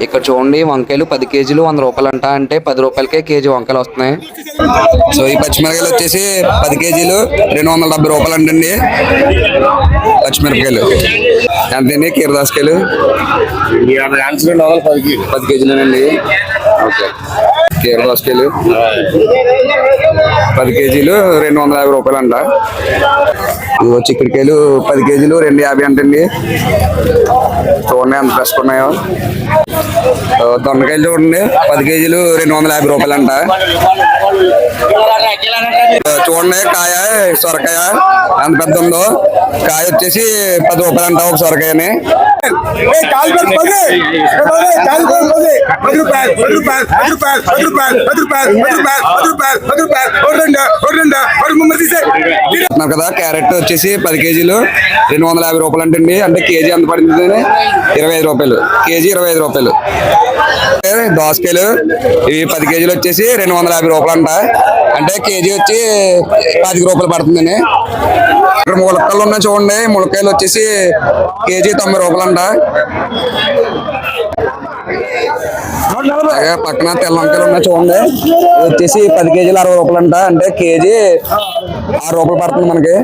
ఇక్కడ చూడండి వంకాయలు 10 కేజీలు 100 రూపాయలు అంట. అంటే 10 రూపాయలకే కేజీ వంకాయలు వస్తున్నాయి. సో ఈ పచ్చిమిరకాయలు వచ్చేసి 10 కేజీలు 270 రూపాయలు అంటండి. పచ్చిమిరపకాయలు ఎంతండి? కీరదాసకాయలు 10 కేజీలేనండి. ఓకే, కీరదాసకాయలు 10 కేజీలు 250 రూపాయలు అంట. చిక్కుడుకాయలు 10 కేజీలు 250 అంటండి. చూడండి ఎంత ఫ్రెష్ ఉన్నాయో. దొండకాయలు చూడండి 10 కేజీలు 250 రూపాయలు అంట. చూడండి కాయ సొరకాయ ఎంత పెద్ద ఉందో. కాయ వచ్చేసి 10 రూపాయలు అంట ఒక సొరకాయని. కదా క్యారెట్ వచ్చేసి 10 కేజీలు 250 రూపాయలు అంటండి. అంటే కేజీ ఎంత పడుతుంది? 25 రూపాయలు. కేజీ 25 రూపాయలు. దోసకాయలు ఇవి 10 కేజీలు వచ్చేసి 250 రూపాయలు అంట. అంటే కేజీ వచ్చి 10 రూపాయలు పడుతుందండి. ఇక్కడ ములక్కాయలు ఉన్నాయి చూడండి. ములక్కాయలు వచ్చేసి కేజీ 90 రూపాయలు అంట. పక్కన తెల్ల వంకాయలు ఉన్నాయి చూడండి. వచ్చేసి 10 కేజీలు 60 రూపాయలు అంట. అంటే కేజీ 6 రూపాయలు పడుతుంది మనకి.